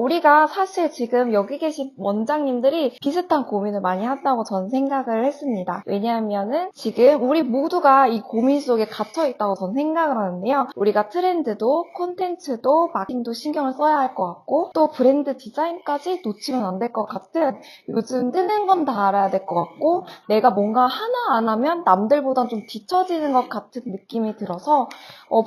우리가 사실 지금 여기 계신 원장님들이 비슷한 고민을 많이 한다고 저는 생각을 했습니다. 왜냐하면은 지금 우리 모두가 이 고민 속에 갇혀 있다고 저는 생각을 하는데요. 우리가 트렌드도 콘텐츠도 마케팅도 신경을 써야 할 것 같고 또 브랜드 디자인까지 놓치면 안 될 것 같은 요즘 뜨는 건 다 알아야 될 것 같고 내가 뭔가 하나 안 하면 남들보다 좀 뒤처지는 것 같은 느낌이 들어서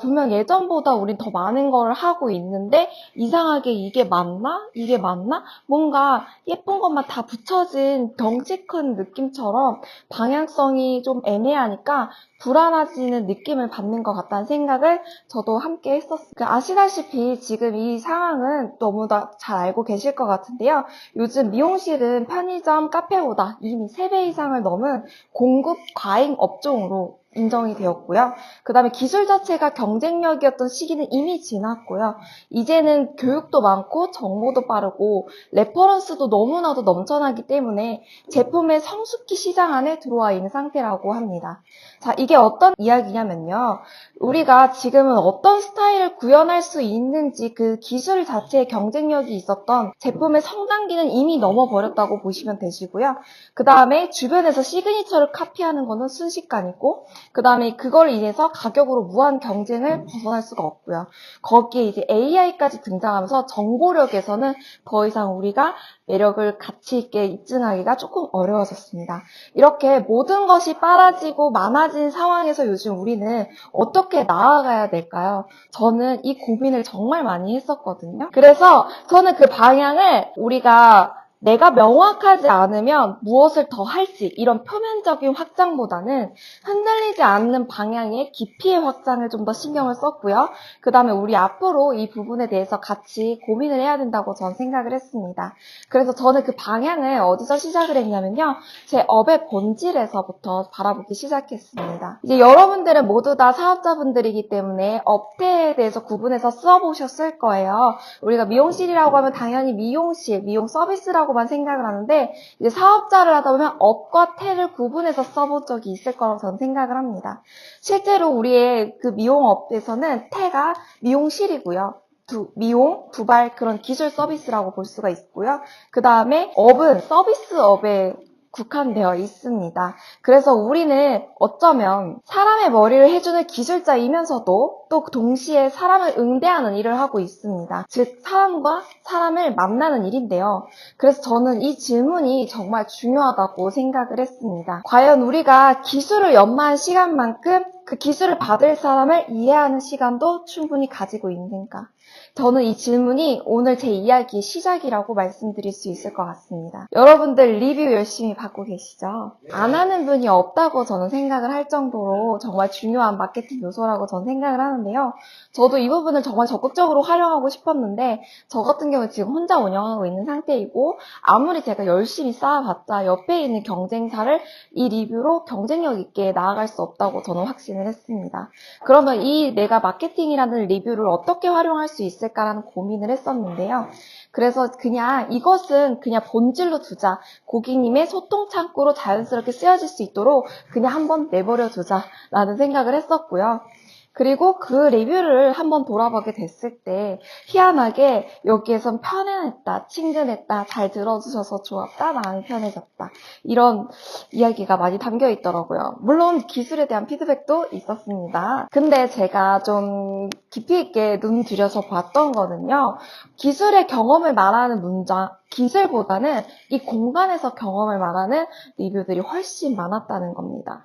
분명 예전보다 우린 더 많은 걸 하고 있는데 이상하게 이게 맞나? 이게 맞나? 뭔가 예쁜 것만 다 붙여진 덩치 큰 느낌처럼 방향성이 좀 애매하니까 불안해지는 느낌을 받는 것 같다는 생각을 저도 함께 했었어요. 아시다시피 지금 이 상황은 너무나 잘 알고 계실 것 같은데요. 요즘 미용실은 편의점, 카페보다 이미 3배 이상을 넘은 공급 과잉 업종으로 인정이 되었고요. 그 다음에 기술 자체가 경쟁력이었던 시기는 이미 지났고요. 이제는 교육도 많고 정보도 빠르고 레퍼런스도 너무나도 넘쳐나기 때문에 제품의 성숙기 시장 안에 들어와 있는 상태라고 합니다. 자, 이게 어떤 이야기냐면요. 우리가 지금은 어떤 스타일을 구현할 수 있는지 그 기술 자체의 경쟁력이 있었던 제품의 성장기는 이미 넘어버렸다고 보시면 되시고요. 그 다음에 주변에서 시그니처를 카피하는 거는 순식간이고 그 다음에 그걸 인해서 가격으로 무한 경쟁을 벗어날 수가 없고요. 거기에 이제 AI까지 등장하면서 정보력에서는 더 이상 우리가 매력을 가치 있게 입증하기가 조금 어려워졌습니다. 이렇게 모든 것이 빨라지고 많아진 상황에서 요즘 우리는 어떻게 나아가야 될까요? 저는 이 고민을 정말 많이 했었거든요. 그래서 저는 그 방향을 내가 명확하지 않으면 무엇을 더 할지 이런 표면적인 확장보다는 흔들리지 않는 방향의 깊이의 확장을 좀 더 신경을 썼고요. 그 다음에 우리 앞으로 이 부분에 대해서 같이 고민을 해야 된다고 저는 생각을 했습니다. 그래서 저는 그 방향을 어디서 시작을 했냐면요. 제 업의 본질에서부터 바라보기 시작했습니다. 이제 여러분들은 모두 다 사업자분들이기 때문에 업태에 대해서 구분해서 써보셨을 거예요. 우리가 미용실이라고 하면 당연히 미용실, 미용 서비스라고만 생각을 하는데 이제 사업자를 하다 보면 업과 태를 구분해서 써본 적이 있을 거라고 저는 생각을 합니다. 실제로 우리의 그 미용업에서는 태가 미용실이고요. 미용, 두발 그런 기술 서비스라고 볼 수가 있고요. 그 다음에 업은 서비스업에 국한되어 있습니다. 그래서 우리는 어쩌면 사람의 머리를 해주는 기술자이면서도 또 동시에 사람을 응대하는 일을 하고 있습니다. 즉 사람과 사람을 만나는 일인데요. 그래서 저는 이 질문이 정말 중요하다고 생각을 했습니다. 과연 우리가 기술을 연마한 시간만큼 그 기술을 받을 사람을 이해하는 시간도 충분히 가지고 있는가? 저는 이 질문이 오늘 제 이야기의 시작이라고 말씀드릴 수 있을 것 같습니다. 여러분들 리뷰 열심히 받고 계시죠? 안 하는 분이 없다고 저는 생각을 할 정도로 정말 중요한 마케팅 요소라고 저는 생각을 하는데요. 저도 이 부분을 정말 적극적으로 활용하고 싶었는데 저 같은 경우는 지금 혼자 운영하고 있는 상태이고 아무리 제가 열심히 쌓아봤자 옆에 있는 경쟁사를 이 리뷰로 경쟁력 있게 나아갈 수 없다고 저는 확신을 했습니다. 그러면 이 내가 마케팅이라는 리뷰를 어떻게 활용할 수 있을까라는 고민을 했었는데요. 그래서 이것은 그냥 본질로 두자. 고객님의 소통 창구로 자연스럽게 쓰여질 수 있도록 그냥 한번 내버려 두자라는 생각을 했었고요. 그리고 그 리뷰를 한번 돌아보게 됐을 때 희한하게 여기에선 편안했다, 친근했다, 잘 들어주셔서 좋았다, 마음이 편해졌다 이런 이야기가 많이 담겨 있더라고요. 물론 기술에 대한 피드백도 있었습니다. 근데 제가 좀 깊이 있게 눈 들여서 봤던 거는요. 기술의 경험을 말하는 문장, 기술보다는 이 공간에서 경험을 말하는 리뷰들이 훨씬 많았다는 겁니다.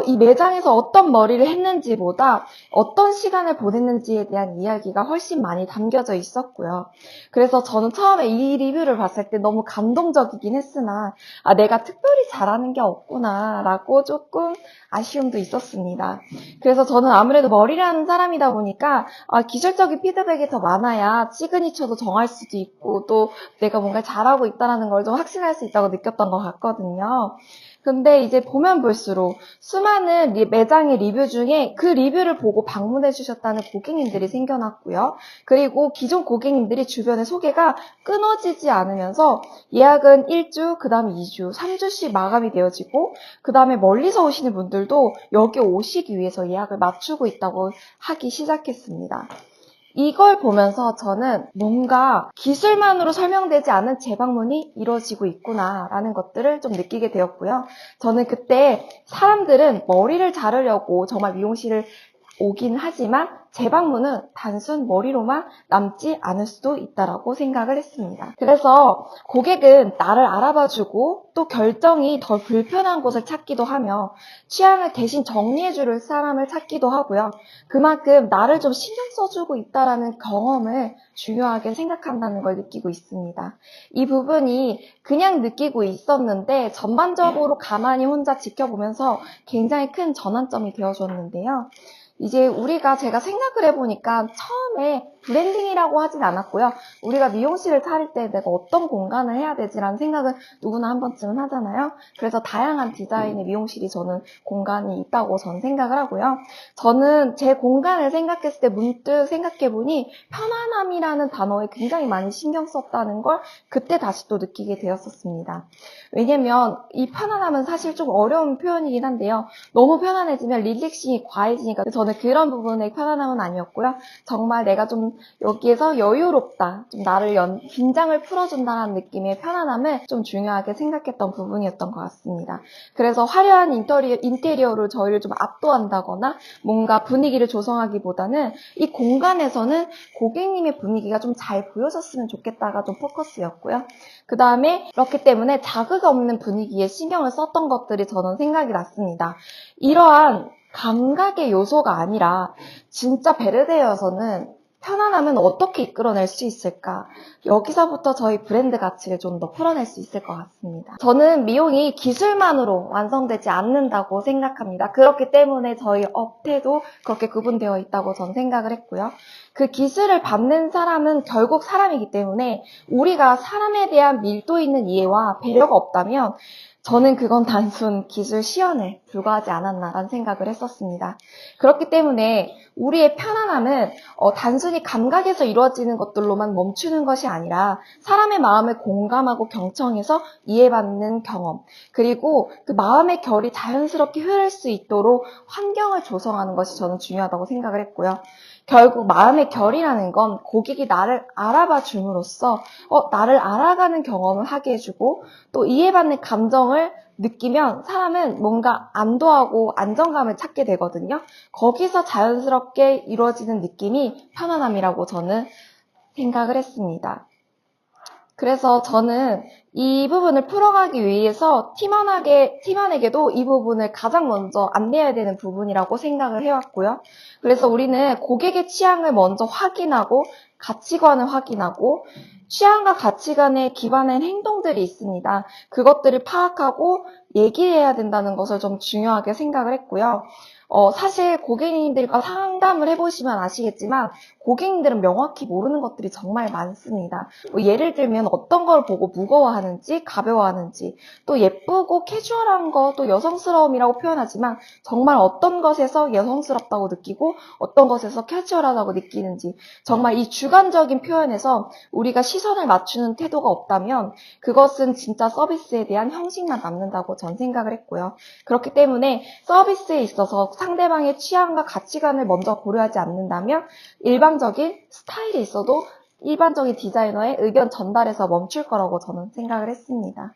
이 매장에서 어떤 머리를 했는지보다 어떤 시간을 보냈는지에 대한 이야기가 훨씬 많이 담겨져 있었고요. 그래서 저는 처음에 이 리뷰를 봤을 때 너무 감동적이긴 했으나 내가 특별히 잘하는 게 없구나 라고 조금 아쉬움도 있었습니다. 그래서 저는 아무래도 머리를 하는 사람이다 보니까 기술적인 피드백이 더 많아야 시그니처도 정할 수도 있고 또 내가 뭔가 잘하고 있다는 걸 좀 확신할 수 있다고 느꼈던 것 같거든요. 근데 이제 보면 볼수록 수많은 매장의 리뷰 중에 그 리뷰를 보고 방문해 주셨다는 고객님들이 생겨났고요. 그리고 기존 고객님들이 주변에 소개가 끊어지지 않으면서 예약은 1주, 그 다음에 2주, 3주씩 마감이 되어지고 그 다음에 멀리서 오시는 분들도 여기 오시기 위해서 예약을 맞추고 있다고 하기 시작했습니다. 이걸 보면서 저는 뭔가 기술만으로 설명되지 않은 재방문이 이루어지고 있구나라는 것들을 좀 느끼게 되었고요. 저는 그때 사람들은 머리를 자르려고 정말 미용실을 오긴 하지만 재방문은 단순 머리로만 남지 않을 수도 있다라고 생각을 했습니다. 그래서 고객은 나를 알아봐주고 또 결정이 덜 불편한 곳을 찾기도 하며 취향을 대신 정리해줄 사람을 찾기도 하고요. 그만큼 나를 좀 신경 써주고 있다라는 경험을 중요하게 생각한다는 걸 느끼고 있습니다. 이 부분이 그냥 느끼고 있었는데 전반적으로 가만히 혼자 지켜보면서 굉장히 큰 전환점이 되어줬는데요. 이제 제가 생각을 해보니까 처음에 브랜딩이라고 하진 않았고요. 우리가 미용실을 차릴 때 내가 어떤 공간을 해야 되지라는 생각은 누구나 한 번쯤은 하잖아요. 그래서 다양한 디자인의 미용실이 저는 공간이 있다고 저는 생각을 하고요. 저는 제 공간을 생각했을 때 문득 생각해보니 편안함이라는 단어에 굉장히 많이 신경 썼다는 걸 그때 다시 또 느끼게 되었었습니다. 왜냐면 이 편안함은 사실 좀 어려운 표현이긴 한데요. 너무 편안해지면 릴렉싱이 과해지니까 저는 그런 부분의 편안함은 아니었고요. 정말 내가 좀 여기에서 여유롭다, 좀 나를 긴장을 풀어준다는 느낌의 편안함을 좀 중요하게 생각했던 부분이었던 것 같습니다. 그래서 화려한 인테리어로 저희를 좀 압도한다거나 뭔가 분위기를 조성하기보다는 이 공간에서는 고객님의 분위기가 좀 잘 보여졌으면 좋겠다가 좀 포커스였고요. 그 다음에 그렇기 때문에 자극 없는 분위기에 신경을 썼던 것들이 저는 생각이 났습니다. 이러한 감각의 요소가 아니라 진짜 베르데여서는 편안함은 어떻게 이끌어낼 수 있을까? 여기서부터 저희 브랜드 가치를 좀 더 풀어낼 수 있을 것 같습니다. 저는 미용이 기술만으로 완성되지 않는다고 생각합니다. 그렇기 때문에 저희 업태도 그렇게 구분되어 있다고 저는 생각을 했고요. 그 기술을 받는 사람은 결국 사람이기 때문에 우리가 사람에 대한 밀도 있는 이해와 배려가 없다면 저는 그건 단순 기술 시연에 불과하지 않았나라는 생각을 했었습니다. 그렇기 때문에 우리의 편안함은 단순히 감각에서 이루어지는 것들로만 멈추는 것이 아니라 사람의 마음을 공감하고 경청해서 이해받는 경험, 그리고 그 마음의 결이 자연스럽게 흐를 수 있도록 환경을 조성하는 것이 저는 중요하다고 생각을 했고요. 결국 마음의 결이라는 건 고객이 나를 알아봐 줌으로써 나를 알아가는 경험을 하게 해주고 또 이해받는 감정을 느끼면 사람은 뭔가 안도하고 안정감을 찾게 되거든요. 거기서 자연스럽게 이루어지는 느낌이 편안함이라고 저는 생각을 했습니다. 그래서 저는 이 부분을 풀어가기 위해서 팀원에게도 이 부분을 가장 먼저 안내해야 되는 부분이라고 생각을 해왔고요. 그래서 우리는 고객의 취향을 먼저 확인하고 가치관을 확인하고 취향과 가치관에 기반한 행동들이 있습니다. 그것들을 파악하고 얘기해야 된다는 것을 좀 중요하게 생각을 했고요. 사실 고객님들과 상담을 해보시면 아시겠지만 고객님들은 명확히 모르는 것들이 정말 많습니다. 예를 들면 어떤 걸 보고 무거워하는지 가벼워하는지 또 예쁘고 캐주얼한 거 또 여성스러움이라고 표현하지만 정말 어떤 것에서 여성스럽다고 느끼고 어떤 것에서 캐주얼하다고 느끼는지 정말 이 주관적인 표현에서 우리가 시선을 맞추는 태도가 없다면 그것은 진짜 서비스에 대한 형식만 남는다고 전 생각을 했고요. 그렇기 때문에 서비스에 있어서 상대방의 취향과 가치관을 먼저 고려하지 않는다면 일방적인 스타일이 있어도 일반적인 디자이너의 의견 전달에서 멈출 거라고 저는 생각을 했습니다.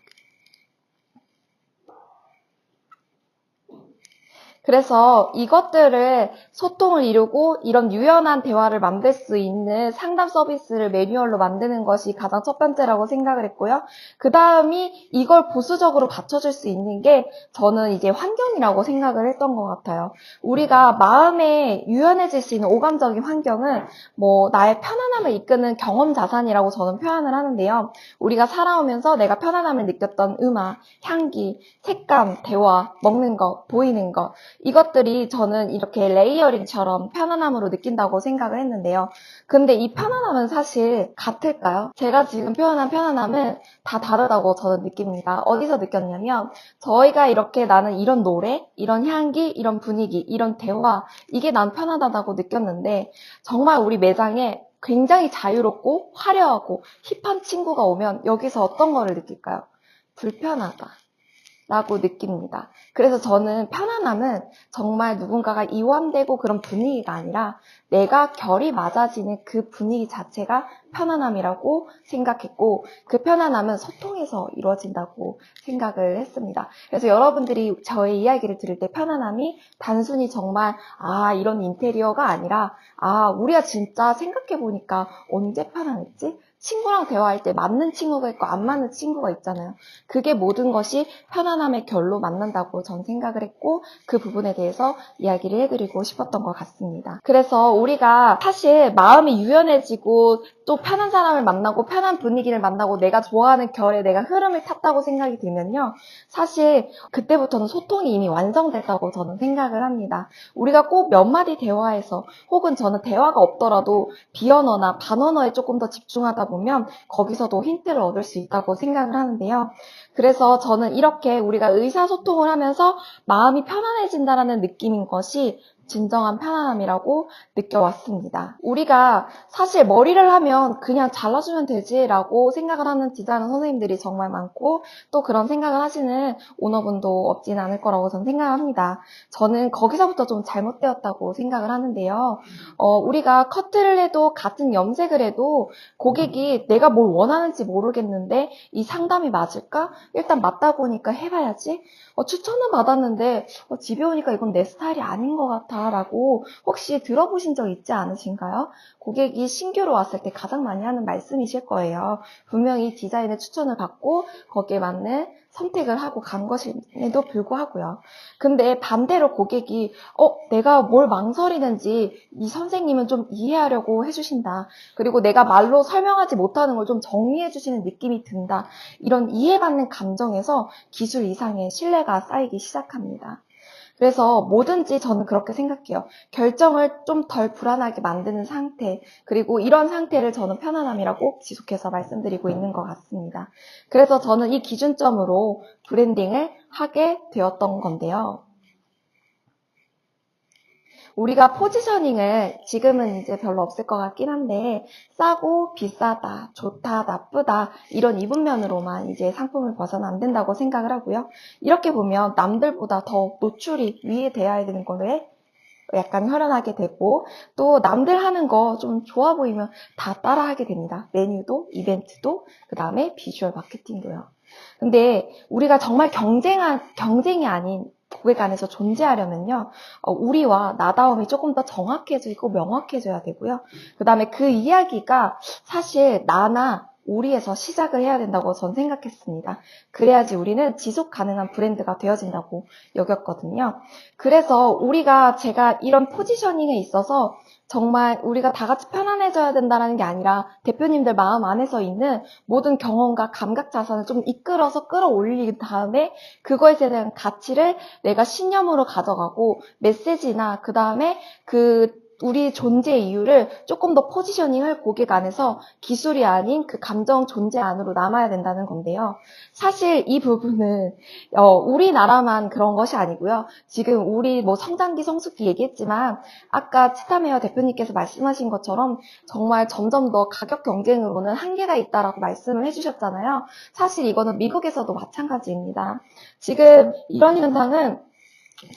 그래서 이것들을 소통을 이루고 이런 유연한 대화를 만들 수 있는 상담 서비스를 매뉴얼로 만드는 것이 가장 첫 번째라고 생각을 했고요. 그 다음이 이걸 보수적으로 받쳐줄 수 있는 게 저는 이제 환경이라고 생각을 했던 것 같아요. 우리가 마음에 유연해질 수 있는 오감적인 환경은 나의 편안함을 이끄는 경험 자산이라고 저는 표현을 하는데요. 우리가 살아오면서 내가 편안함을 느꼈던 음악, 향기, 색감, 대화, 먹는 것, 보이는 것 이것들이 저는 이렇게 레이어링처럼 편안함으로 느낀다고 생각을 했는데요. 근데 이 편안함은 사실 같을까요? 제가 지금 표현한 편안함은 다 다르다고 저는 느낍니다. 어디서 느꼈냐면 저희가 이렇게 나는 이런 노래, 이런 향기, 이런 분위기, 이런 대화 이게 난 편안하다고 느꼈는데 정말 우리 매장에 굉장히 자유롭고 화려하고 힙한 친구가 오면 여기서 어떤 거를 느낄까요? 불편하다. 라고 느낍니다. 그래서 저는 편안함은 정말 누군가가 이완되고 그런 분위기가 아니라 내가 결이 맞아지는 그 분위기 자체가 편안함이라고 생각했고, 그 편안함은 소통에서 이루어진다고 생각을 했습니다. 그래서 여러분들이 저의 이야기를 들을 때 편안함이 단순히 정말 이런 인테리어가 아니라 우리가 진짜 생각해보니까 언제 편안했지? 친구랑 대화할 때 맞는 친구가 있고 안 맞는 친구가 있잖아요. 그게 모든 것이 편안함의 결로 만난다고 전 생각을 했고, 그 부분에 대해서 이야기를 해드리고 싶었던 것 같습니다. 그래서 우리가 사실 마음이 유연해지고 또 편한 사람을 만나고 편한 분위기를 만나고 내가 좋아하는 결에 내가 흐름을 탔다고 생각이 들면요, 사실 그때부터는 소통이 이미 완성됐다고 저는 생각을 합니다. 우리가 꼭 몇 마디 대화에서, 혹은 저는 대화가 없더라도 비언어나 반언어에 조금 더 집중하다 보면 거기서도 힌트를 얻을 수 있다고 생각을 하는데요. 그래서 저는 이렇게 우리가 의사소통을 하면서 마음이 편안해진다라는 느낌인 것이 진정한 편안함이라고 느껴왔습니다. 우리가 사실 머리를 하면 그냥 잘라주면 되지라고 생각을 하는 디자이너 선생님들이 정말 많고, 또 그런 생각을 하시는 오너분도 없진 않을 거라고 저는 생각합니다. 저는 거기서부터 좀 잘못되었다고 생각을 하는데요. 우리가 커트를 해도 같은 염색을 해도 고객이 내가 뭘 원하는지 모르겠는데 이 상담이 맞을까? 일단 맞다 보니까 해봐야지. 추천은 받았는데 집에 오니까 이건 내 스타일이 아닌 것 같아 라고 혹시 들어보신 적 있지 않으신가요? 고객이 신규로 왔을 때 가장 많이 하는 말씀이실 거예요. 분명히 디자인의 추천을 받고 거기에 맞는 선택을 하고 간 것임에도 불구하고요. 근데 반대로 고객이 내가 뭘 망설이는지 이 선생님은 좀 이해하려고 해주신다. 그리고 내가 말로 설명하지 못하는 걸 좀 정리해주시는 느낌이 든다. 이런 이해받는 감정에서 기술 이상의 신뢰가 쌓이기 시작합니다. 그래서 뭐든지 저는 그렇게 생각해요. 결정을 좀 덜 불안하게 만드는 상태, 그리고 이런 상태를 저는 편안함이라고 지속해서 말씀드리고 있는 것 같습니다. 그래서 저는 이 기준점으로 브랜딩을 하게 되었던 건데요. 우리가 포지셔닝을 지금은 이제 별로 없을 것 같긴 한데, 싸고 비싸다, 좋다, 나쁘다 이런 이분면으로만 이제 상품을 봐서는 안 된다고 생각을 하고요. 이렇게 보면 남들보다 더 노출이 위에 돼야 되는 거에 약간 혈연하게 되고, 또 남들 하는 거 좀 좋아 보이면 다 따라하게 됩니다. 메뉴도, 이벤트도, 그 다음에 비주얼 마케팅도요. 근데 우리가 정말 경쟁이 아닌 고객 안에서 존재하려면요, 우리와 나다움이 조금 더 정확해지고 명확해져야 되고요. 그 다음에 그 이야기가 사실 나나 우리에서 시작을 해야 된다고 전 생각했습니다. 그래야지 우리는 지속 가능한 브랜드가 되어진다고 여겼거든요. 그래서 제가 이런 포지셔닝에 있어서 정말 우리가 다 같이 편안해져야 된다는 게 아니라 대표님들 마음 안에서 있는 모든 경험과 감각 자산을 좀 이끌어서 끌어올린 다음에 그거에 대한 가치를 내가 신념으로 가져가고 메시지나 그 다음에 우리 존재의 이유를 조금 더 포지셔닝을 고객 안에서 기술이 아닌 그 감정 존재 안으로 남아야 된다는 건데요. 사실 이 부분은 우리나라만 그런 것이 아니고요. 지금 우리 성장기 성숙기 얘기했지만 아까 치타메어 대표님께서 말씀하신 것처럼 정말 점점 더 가격 경쟁으로는 한계가 있다라고 말씀을 해주셨잖아요. 사실 이거는 미국에서도 마찬가지입니다. 지금 이런 현상은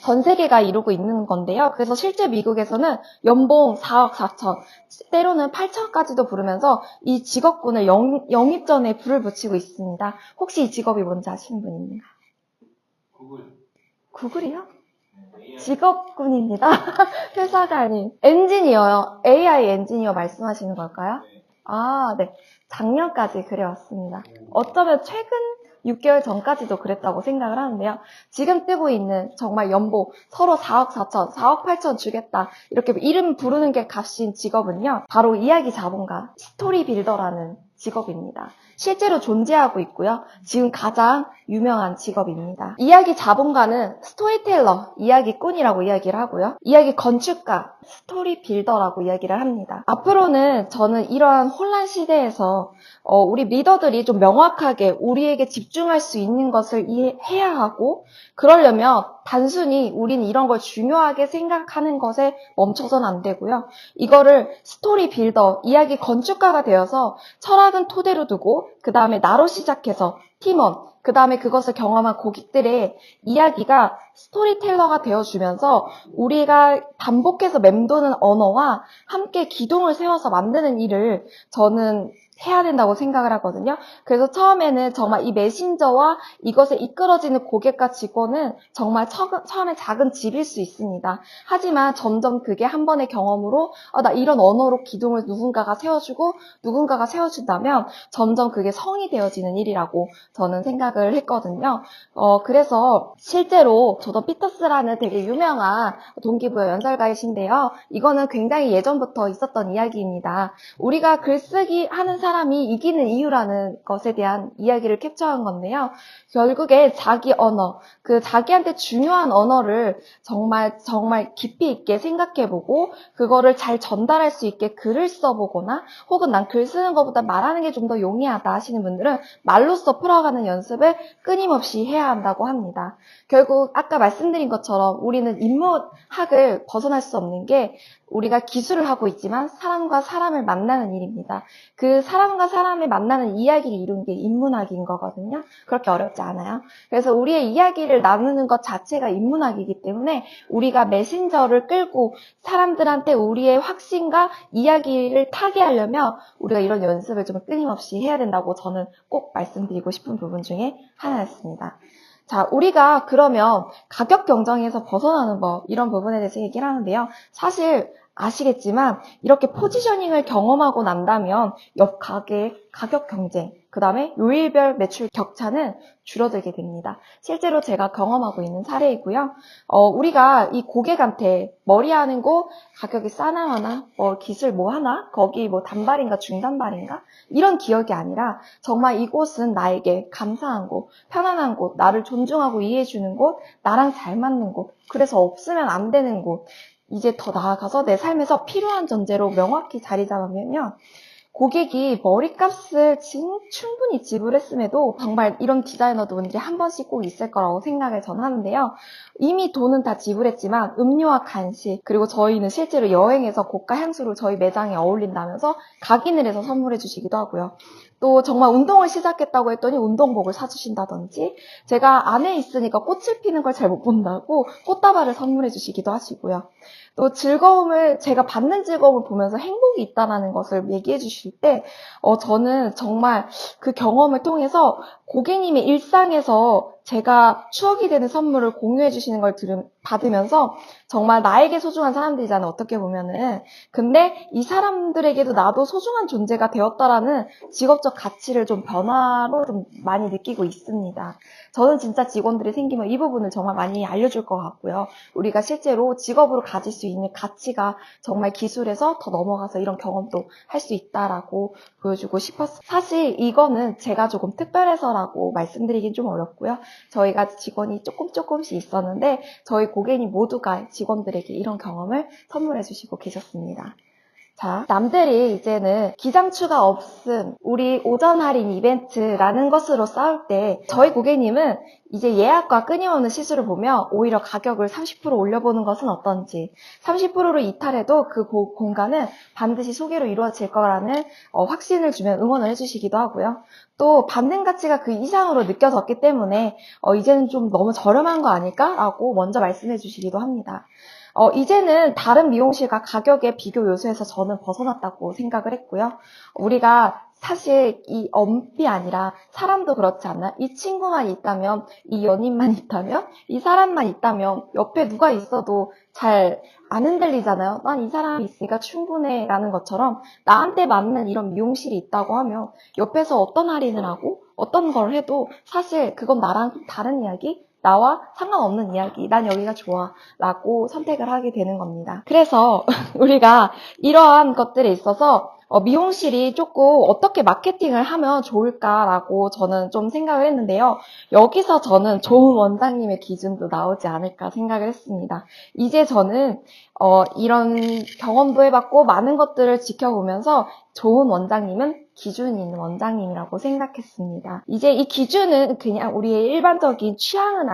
전 세계가 이루고 있는 건데요. 그래서 실제 미국에서는 연봉 4억 4천, 때로는 8천까지도 부르면서 이 직업군을 영입 전에 불을 붙이고 있습니다. 혹시 이 직업이 뭔지 아시는 분 있는가? 구글이요? 직업군입니다. 회사가 아닌 엔지니어요. AI 엔지니어 말씀하시는 걸까요? 네. 작년까지 그래왔습니다. 어쩌면 최근 6개월 전까지도 그랬다고 생각을 하는데요. 지금 뜨고 있는 정말 연봉 서로 4억 4천, 4억 8천 주겠다 이렇게 이름 부르는 게 값인 직업은요. 바로 이야기 자본가, 스토리 빌더라는 직업입니다. 실제로 존재하고 있고요. 지금 가장 유명한 직업입니다. 이야기 자본가는 스토리텔러, 이야기꾼이라고 이야기를 하고요. 이야기 건축가, 스토리 빌더라고 이야기를 합니다. 앞으로는 저는 이러한 혼란 시대에서 우리 리더들이 좀 명확하게 우리에게 집중할 수 있는 것을 이해해야 하고, 그러려면 단순히 우린 이런 걸 중요하게 생각하는 것에 멈춰서는 안 되고요. 이거를 스토리 빌더, 이야기 건축가가 되어서 철학은 토대로 두고 그 다음에 나로 시작해서 팀원, 그 다음에 그것을 경험한 고객들의 이야기가 스토리텔러가 되어주면서 우리가 반복해서 맴도는 언어와 함께 기둥을 세워서 만드는 일을 저는 해야 된다고 생각을 하거든요. 그래서 처음에는 정말 이 메신저와 이것에 이끌어지는 고객과 직원은 정말 처음에 작은 집일 수 있습니다. 하지만 점점 그게 한 번의 경험으로 나 이런 언어로 기둥을 누군가가 세워주고 누군가가 세워준다면 점점 그게 성이 되어지는 일이라고 저는 생각을 했거든요. 그래서 실제로 조던 피터스라는 되게 유명한 동기부여 연설가이신데요. 이거는 굉장히 예전부터 있었던 이야기입니다. 우리가 글쓰기 하는 사람이 이기는 이유라는 것에 대한 이야기를 캡처한 건데요. 결국에 자기 언어, 그 자기한테 중요한 언어를 정말 깊이 있게 생각해보고 그거를 잘 전달할 수 있게 글을 써보거나 혹은 난 글 쓰는 것보다 말하는 게 좀 더 용이하다 하시는 분들은 말로써 풀어가는 연습을 끊임없이 해야 한다고 합니다. 결국 아까 말씀드린 것처럼 우리는 인문학을 벗어날 수 없는 게 우리가 기술을 하고 있지만 사람과 사람을 만나는 일입니다. 그 사람과 사람을 만나는 이야기를 이룬 게 인문학인 거거든요. 그렇게 어렵지 않아요. 그래서 우리의 이야기를 나누는 것 자체가 인문학이기 때문에 우리가 메신저를 끌고 사람들한테 우리의 확신과 이야기를 타게 하려면 우리가 이런 연습을 좀 끊임없이 해야 된다고 저는 꼭 말씀드리고 싶은 부분 중에 하나였습니다. 자, 우리가 그러면 가격 경쟁에서 벗어나는 법, 이런 부분에 대해서 얘기를 하는데요. 사실 아시겠지만 이렇게 포지셔닝을 경험하고 난다면 옆 가게의 가격 경쟁, 그 다음에 요일별 매출 격차는 줄어들게 됩니다. 실제로 제가 경험하고 있는 사례이고요. 우리가 이 고객한테 머리 하는 곳 가격이 싸나 하나, 기술 뭐 하나, 거기 뭐 단발인가 중단발인가 이런 기억이 아니라 정말 이곳은 나에게 감사한 곳, 편안한 곳, 나를 존중하고 이해해주는 곳, 나랑 잘 맞는 곳, 그래서 없으면 안 되는 곳, 이제 더 나아가서 내 삶에서 필요한 존재로 명확히 자리 잡으면요. 고객이 머리값을 충분히 지불했음에도 정말 이런 디자이너분들이 한 번씩 꼭 있을 거라고 생각을 전 하는데요. 이미 돈은 다 지불했지만 음료와 간식, 그리고 저희는 실제로 여행에서 고가 향수를 저희 매장에 어울린다면서 각인을 해서 선물해 주시기도 하고요. 또 정말 운동을 시작했다고 했더니 운동복을 사주신다든지, 제가 안에 있으니까 꽃을 피는 걸 잘 못 본다고 꽃다발을 선물해 주시기도 하시고요. 또 제가 받는 즐거움을 보면서 행복이 있다는 것을 얘기해 주실 때, 저는 정말 그 경험을 통해서 고객님의 일상에서 제가 추억이 되는 선물을 공유해 주시는 걸 받으면서 정말 나에게 소중한 사람들이잖아요, 어떻게 보면은. 근데 이 사람들에게도 나도 소중한 존재가 되었다라는 직업적 가치를 좀 변화로 좀 많이 느끼고 있습니다. 저는 진짜 직원들이 생기면 이 부분을 정말 많이 알려줄 것 같고요. 우리가 실제로 직업으로 가질 수 있는 가치가 정말 기술에서 더 넘어가서 이런 경험도 할 수 있다라고 보여주고 싶었어요. 사실 이거는 제가 조금 특별해서라고 말씀드리긴 좀 어렵고요. 저희가 직원이 조금씩 있었는데 저희 고객님 모두가 직원들에게 이런 경험을 선물해 주시고 계셨습니다. 자, 남들이 이제는 기상추가 없음, 우리 오전 할인 이벤트라는 것으로 싸울 때 저희 고객님은 이제 예약과 끊임없는 시수를 보며 오히려 가격을 30% 올려보는 것은 어떤지, 30%로 이탈해도 그 공간은 반드시 소개로 이루어질 거라는 확신을 주면 응원을 해주시기도 하고요. 또 받는 가치가 그 이상으로 느껴졌기 때문에 이제는 좀 너무 저렴한 거 아닐까라고 먼저 말씀해 주시기도 합니다. 이제는 다른 미용실과 가격의 비교 요소에서 저는 벗어났다고 생각을 했고요. 우리가 사실 이 엄이 아니라 사람도 그렇지 않나? 이 친구만 있다면, 이 연인만 있다면, 이 사람만 있다면 옆에 누가 있어도 잘 안 흔들리잖아요. 난 이 사람이 있으니까 충분해 라는 것처럼 나한테 맞는 이런 미용실이 있다고 하면 옆에서 어떤 할인을 하고 어떤 걸 해도 사실 그건 나랑 다른 이야기? 나와 상관없는 이야기, 난 여기가 좋아 라고 선택을 하게 되는 겁니다. 그래서 우리가 이러한 것들에 있어서 미용실이 조금 어떻게 마케팅을 하면 좋을까라고 저는 좀 생각을 했는데요. 여기서 저는 좋은 원장님의 기준도 나오지 않을까 생각을 했습니다. 이제 저는 이런 경험도 해봤고 많은 것들을 지켜보면서 좋은 원장님은 기준이 있는 원장님이라고 생각했습니다. 이제 이 기준은 그냥 우리의 일반적인 취향은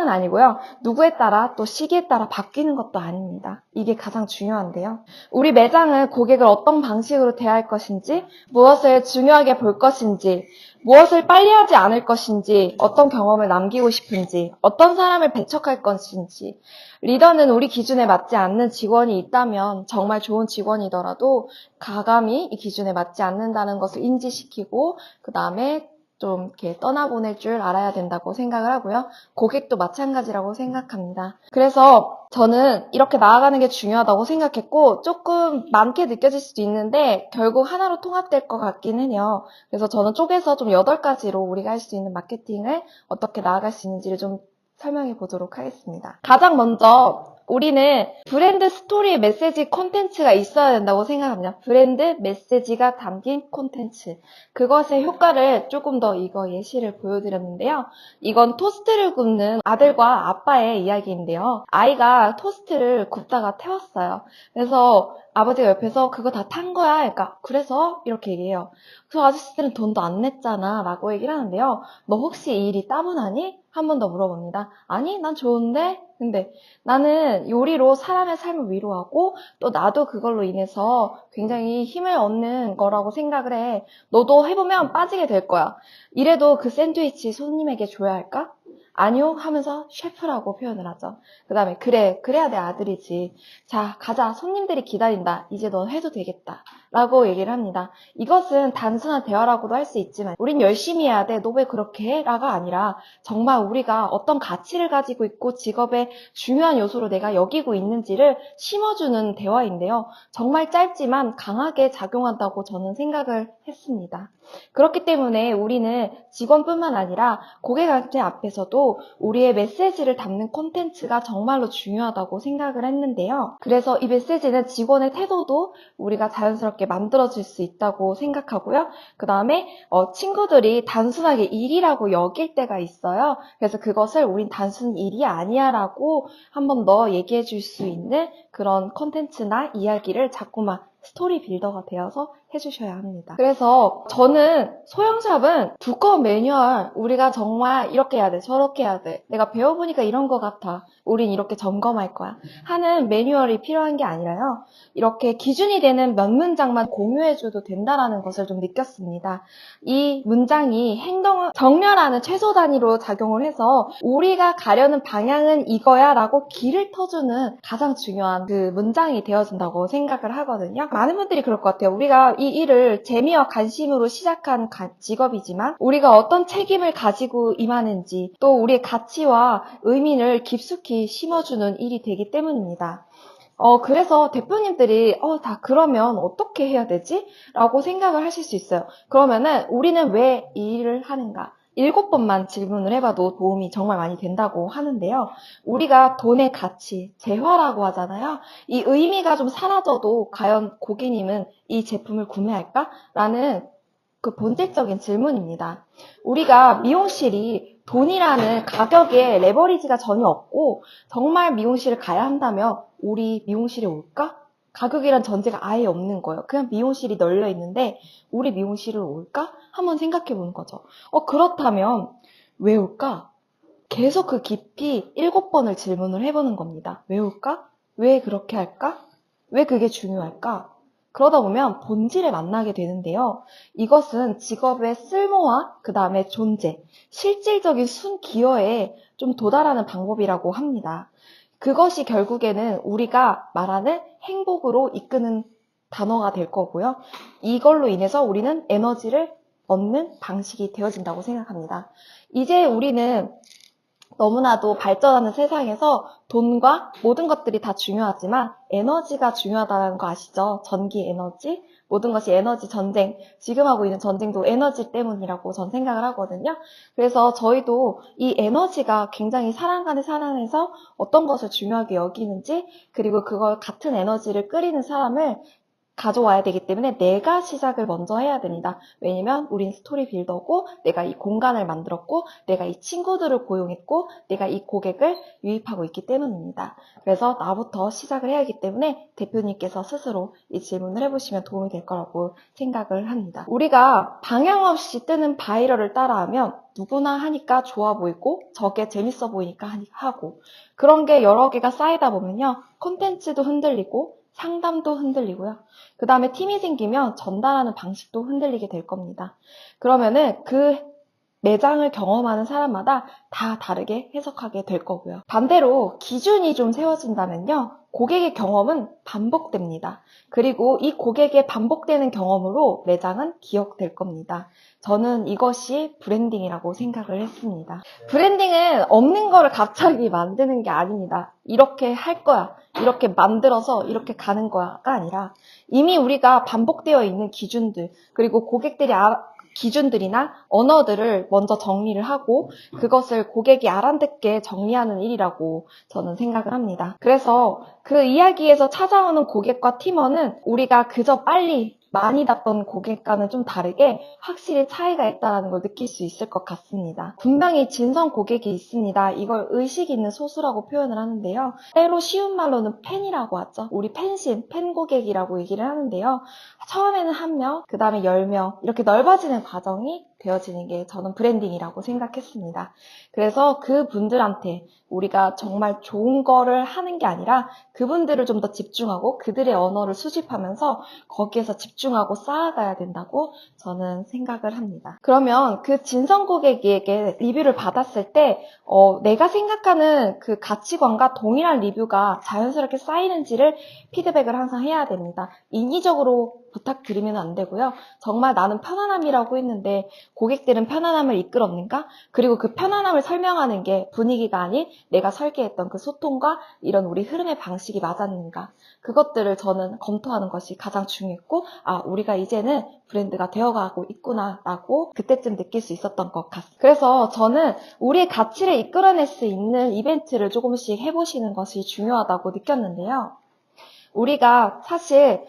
아니고요. 누구에 따라 또 시기에 따라 바뀌는 것도 아닙니다. 이게 가장 중요한데요. 우리 매장은 고객을 어떤 방식으로 방식으로 대할 것인지, 무엇을 중요하게 볼 것인지, 무엇을 빨리 하지 않을 것인지, 어떤 경험을 남기고 싶은지, 어떤 사람을 배척할 것인지. 리더는 우리 기준에 맞지 않는 직원이 있다면 정말 좋은 직원이더라도 가감히 이 기준에 맞지 않는다는 것을 인지시키고 그 다음에 좀 이렇게 떠나보낼 줄 알아야 된다고 생각을 하고요. 고객도 마찬가지라고 생각합니다. 그래서 저는 이렇게 나아가는 게 중요하다고 생각했고 조금 많게 느껴질 수도 있는데 결국 하나로 통합될 것 같기는 해요. 그래서 저는 쪼개서 좀 8가지로 우리가 할 수 있는 마케팅을 어떻게 나아갈 수 있는지를 좀 설명해 보도록 하겠습니다. 가장 먼저 우리는 브랜드 스토리 메시지 콘텐츠가 있어야 된다고 생각합니다. 브랜드 메시지가 담긴 콘텐츠. 그것의 효과를 조금 더 이거 예시를 보여드렸는데요. 이건 토스트를 굽는 아들과 아빠의 이야기인데요. 아이가 토스트를 굽다가 태웠어요. 그래서 아버지가 옆에서 그거 다 탄 거야. 그러니까 그래서 이렇게 얘기해요. 그 아저씨들은 돈도 안 냈잖아 라고 얘기를 하는데요. 너 혹시 이 일이 따분하니? 한 번 더 물어봅니다. 아니 난 좋은데? 근데 나는 요리로 사람의 삶을 위로하고 또 나도 그걸로 인해서 굉장히 힘을 얻는 거라고 생각을 해. 너도 해보면 빠지게 될 거야. 이래도 그 샌드위치 손님에게 줘야 할까? 아니요 하면서 셰프라고 표현을 하죠. 그 다음에 그래 그래야 내 아들이지. 자 가자 손님들이 기다린다. 이제 넌 해도 되겠다 라고 얘기를 합니다. 이것은 단순한 대화라고도 할 수 있지만 우린 열심히 해야 돼. 너 왜 그렇게 해? 라가 아니라 정말 우리가 어떤 가치를 가지고 있고 직업의 중요한 요소로 내가 여기고 있는지를 심어주는 대화인데요. 정말 짧지만 강하게 작용한다고 저는 생각을 했습니다. 그렇기 때문에 우리는 직원뿐만 아니라 고객한테 앞에서도 우리의 메시지를 담는 콘텐츠가 정말로 중요하다고 생각을 했는데요. 그래서 이 메시지는 직원의 태도도 우리가 자연스럽게 만들어줄 수 있다고 생각하고요. 그 다음에 친구들이 단순하게 일이라고 여길 때가 있어요. 그래서 그것을 우린 단순 일이 아니야 라고 한 번 더 얘기해 줄 수 있는 그런 콘텐츠나 이야기를 자꾸만 스토리 빌더가 되어서 해주셔야 합니다. 그래서 저는 소형샵은 두꺼운 매뉴얼 우리가 정말 이렇게 해야 돼 저렇게 해야 돼 내가 배워보니까 이런 것 같아 우린 이렇게 점검할 거야 하는 매뉴얼이 필요한 게 아니라요. 이렇게 기준이 되는 몇 문장만 공유해줘도 된다는 것을 좀 느꼈습니다. 이 문장이 행동을 정렬하는 최소 단위로 작용을 해서 우리가 가려는 방향은 이거야 라고 길을 터주는 가장 중요한 그 문장이 되어준다고 생각을 하거든요. 많은 분들이 그럴 것 같아요. 우리가 이 일을 재미와 관심으로 시작한 직업이지만 우리가 어떤 책임을 가지고 임하는지 또 우리의 가치와 의미를 깊숙이 심어주는 일이 되기 때문입니다. 그래서 대표님들이 다 그러면 어떻게 해야 되지? 라고 생각을 하실 수 있어요. 그러면은 우리는 왜 이 일을 하는가? 7번만 질문을 해봐도 도움이 정말 많이 된다고 하는데요. 우리가 돈의 가치, 재화라고 하잖아요. 이 의미가 좀 사라져도 과연 고객님은 이 제품을 구매할까? 라는 그 본질적인 질문입니다. 우리가 미용실이 돈이라는 가격에 레버리지가 전혀 없고 정말 미용실을 가야 한다면 우리 미용실에 올까? 가격이란 전제가 아예 없는 거예요. 그냥 미용실이 널려 있는데 우리 미용실을 올까? 한번 생각해 보는 거죠. 그렇다면 왜 올까? 계속 그 깊이 7번을 질문을 해보는 겁니다. 왜 올까? 왜 그렇게 할까? 왜 그게 중요할까? 그러다 보면 본질에 만나게 되는데요. 이것은 직업의 쓸모와 그 다음에 존재, 실질적인 순기여에 좀 도달하는 방법이라고 합니다. 그것이 결국에는 우리가 말하는 행복으로 이끄는 단어가 될 거고요. 이걸로 인해서 우리는 에너지를 얻는 방식이 되어진다고 생각합니다. 이제 우리는 너무나도 발전하는 세상에서 돈과 모든 것들이 다 중요하지만 에너지가 중요하다는 거 아시죠? 전기 에너지, 모든 것이 에너지 전쟁, 지금 하고 있는 전쟁도 에너지 때문이라고 전 생각을 하거든요. 그래서 저희도 이 에너지가 굉장히 살아가는 사람에서 어떤 것을 중요하게 여기는지 그리고 그걸 같은 에너지를 끓이는 사람을 가져와야 되기 때문에 내가 시작을 먼저 해야 됩니다. 왜냐면 우린 스토리 빌더고 내가 이 공간을 만들었고 내가 이 친구들을 고용했고 내가 이 고객을 유입하고 있기 때문입니다. 그래서 나부터 시작을 해야 하기 때문에 대표님께서 스스로 이 질문을 해보시면 도움이 될 거라고 생각을 합니다. 우리가 방향 없이 뜨는 바이럴을 따라하면 누구나 하니까 좋아 보이고 저게 재밌어 보이니까 하고 그런 게 여러 개가 쌓이다 보면요. 콘텐츠도 흔들리고 상담도 흔들리고요. 그 다음에 팀이 생기면 전달하는 방식도 흔들리게 될 겁니다. 그러면은 그 매장을 경험하는 사람마다 다 다르게 해석하게 될 거고요. 반대로 기준이 좀 세워진다면요. 고객의 경험은 반복됩니다. 그리고 이 고객의 반복되는 경험으로 매장은 기억될 겁니다. 저는 이것이 브랜딩이라고 생각을 했습니다. 브랜딩은 없는 거를 갑자기 만드는 게 아닙니다. 이렇게 할 거야. 이렇게 만들어서 이렇게 가는 거야가 아니라 이미 우리가 반복되어 있는 기준들, 그리고 고객들이 기준들이나 언어들을 먼저 정리를 하고 그것을 고객이 알아듣게 정리하는 일이라고 저는 생각을 합니다. 그래서 그 이야기에서 찾아오는 고객과 팀원은 우리가 그저 빨리 많이 났던 고객과는 좀 다르게 확실히 차이가 있다는 걸 느낄 수 있을 것 같습니다. 분명히 진성 고객이 있습니다. 이걸 의식 있는 소수라고 표현을 하는데요. 때로 쉬운 말로는 팬이라고 하죠. 우리 팬신, 팬 고객이라고 얘기를 하는데요. 처음에는 1명, 그 다음에 10명 이렇게 넓어지는 과정이 되어지는 게 저는 브랜딩이라고 생각했습니다. 그래서 그분들한테 우리가 정말 좋은 거를 하는 게 아니라 그분들을 좀 더 집중하고 그들의 언어를 수집하면서 거기에서 집중하고 쌓아가야 된다고 저는 생각을 합니다. 그러면 그 진성 고객에게 리뷰를 받았을 때 내가 생각하는 그 가치관과 동일한 리뷰가 자연스럽게 쌓이는지를 피드백을 항상 해야 됩니다. 인위적으로 부탁드리면 안 되고요. 정말 나는 편안함이라고 했는데 고객들은 편안함을 이끌었는가? 그리고 그 편안함을 설명하는 게 분위기가 아닌 내가 설계했던 그 소통과 이런 우리 흐름의 방식이 맞았는가? 그것들을 저는 검토하는 것이 가장 중요했고 우리가 이제는 브랜드가 되어가고 있구나 라고 그때쯤 느낄 수 있었던 것 같습니다. 그래서 저는 우리의 가치를 이끌어낼 수 있는 이벤트를 조금씩 해보시는 것이 중요하다고 느꼈는데요. 우리가 사실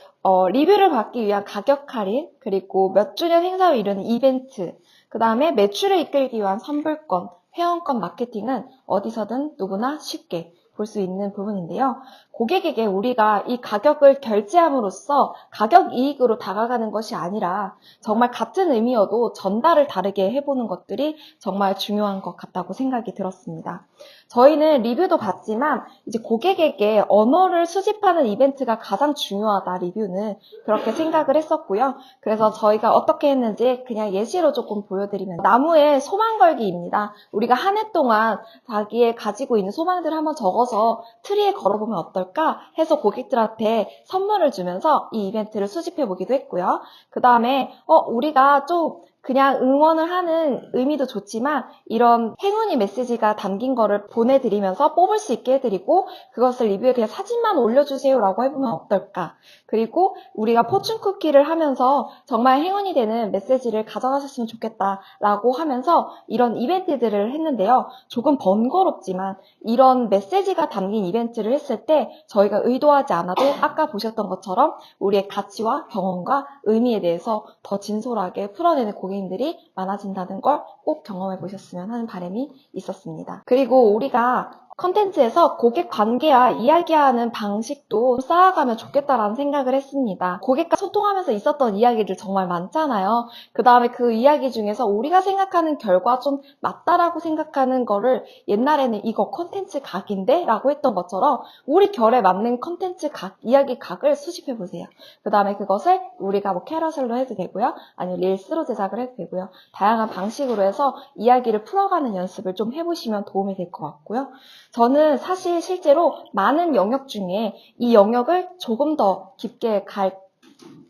리뷰를 받기 위한 가격 할인, 그리고 몇 주년 행사를 이루는 이벤트, 그 다음에 매출을 이끌기 위한 선불권, 회원권 마케팅은 어디서든 누구나 쉽게 볼 수 있는 부분인데요. 고객에게 우리가 이 가격을 결제함으로써 가격 이익으로 다가가는 것이 아니라 정말 같은 의미여도 전달을 다르게 해보는 것들이 정말 중요한 것 같다고 생각이 들었습니다. 저희는 리뷰도 받지만 이제 고객에게 언어를 수집하는 이벤트가 가장 중요하다, 리뷰는. 그렇게 생각을 했었고요. 그래서 저희가 어떻게 했는지 그냥 예시로 조금 보여드리면 나무에 소망 걸기입니다. 우리가 한 해 동안 자기의 가지고 있는 소망들을 한번 적어서 트리에 걸어보면 어떨까 해서 고객들한테 선물을 주면서 이 이벤트를 수집해 보기도 했고요. 그 다음에 우리가 좀 그냥 응원을 하는 의미도 좋지만 이런 행운이 메시지가 담긴 거를 보내드리면서 뽑을 수 있게 해드리고 그것을 리뷰에 그냥 사진만 올려주세요 라고 해보면 어떨까. 그리고 우리가 포춘 쿠키를 하면서 정말 행운이 되는 메시지를 가져가셨으면 좋겠다 라고 하면서 이런 이벤트들을 했는데요. 조금 번거롭지만 이런 메시지가 담긴 이벤트를 했을 때 저희가 의도하지 않아도 아까 보셨던 것처럼 우리의 가치와 경험과 의미에 대해서 더 진솔하게 풀어내는 고객님들이 많아진다는 걸 꼭 경험해 보셨으면 하는 바람이 있었습니다. 그리고 우리가 컨텐츠에서 고객 관계와 이야기하는 방식도 쌓아가면 좋겠다라는 생각을 했습니다. 고객과 소통하면서 있었던 이야기들 정말 많잖아요. 그 다음에 그 이야기 중에서 우리가 생각하는 결과 좀 맞다라고 생각하는 거를 옛날에는 이거 컨텐츠 각인데? 라고 했던 것처럼 우리 결에 맞는 컨텐츠 각, 이야기 각을 수집해 보세요. 그 다음에 그것을 우리가 캐러셀로 해도 되고요. 아니면 릴스로 제작을 해도 되고요. 다양한 방식으로 해서 이야기를 풀어가는 연습을 좀 해보시면 도움이 될 것 같고요. 저는 사실 실제로 많은 영역 중에 이 영역을 조금 더 깊게 갈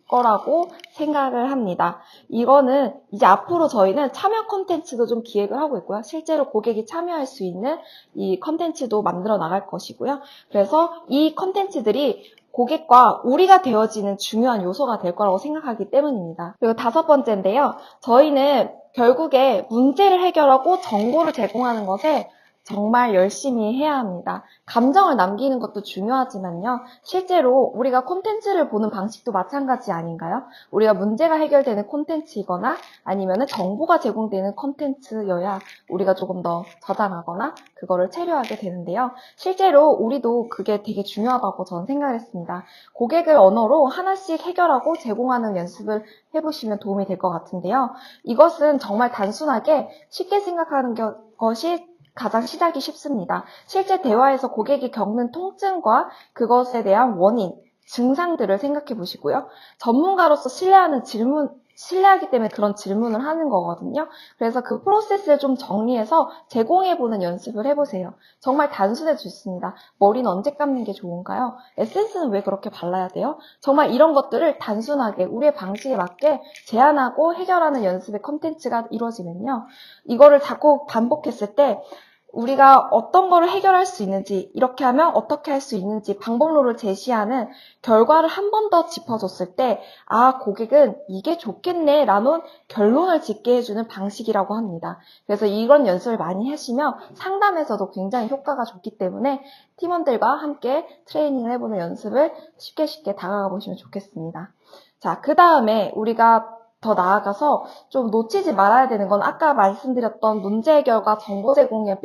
거라고 생각을 합니다. 이거는 이제 앞으로 저희는 참여 콘텐츠도 좀 기획을 하고 있고요. 실제로 고객이 참여할 수 있는 이 콘텐츠도 만들어 나갈 것이고요. 그래서 이 콘텐츠들이 고객과 우리가 되어지는 중요한 요소가 될 거라고 생각하기 때문입니다. 그리고 5번째인데요. 저희는 결국에 문제를 해결하고 정보를 제공하는 것에 정말 열심히 해야 합니다. 감정을 남기는 것도 중요하지만요. 실제로 우리가 콘텐츠를 보는 방식도 마찬가지 아닌가요? 우리가 문제가 해결되는 콘텐츠이거나 아니면 정보가 제공되는 콘텐츠여야 우리가 조금 더 저장하거나 그거를 체류하게 되는데요. 실제로 우리도 그게 되게 중요하다고 저는 생각을 했습니다. 고객을 언어로 하나씩 해결하고 제공하는 연습을 해보시면 도움이 될 것 같은데요. 이것은 정말 단순하게 쉽게 생각하는 것이 가장 시작이 쉽습니다. 실제 대화에서 고객이 겪는 통증과 그것에 대한 원인, 증상들을 생각해 보시고요. 전문가로서 신뢰하기 때문에 그런 질문을 하는 거거든요. 그래서 그 프로세스를 좀 정리해서 제공해보는 연습을 해보세요. 정말 단순해도 좋습니다. 머리는 언제 감는 게 좋은가요? 에센스는 왜 그렇게 발라야 돼요? 정말 이런 것들을 단순하게 우리의 방식에 맞게 제안하고 해결하는 연습의 컨텐츠가 이루어지면요. 이거를 자꾸 반복했을 때 우리가 어떤 거를 해결할 수 있는지, 이렇게 하면 어떻게 할 수 있는지 방법론을 제시하는 결과를 한 번 더 짚어줬을 때, 아, 고객은 이게 좋겠네 라는 결론을 짓게 해주는 방식이라고 합니다. 그래서 이런 연습을 많이 하시면 상담에서도 굉장히 효과가 좋기 때문에 팀원들과 함께 트레이닝을 해보는 연습을 쉽게 다가가 보시면 좋겠습니다. 자, 그 다음에 우리가 더 나아가서 좀 놓치지 말아야 되는 건 아까 말씀드렸던 문제 해결과 정보 제공에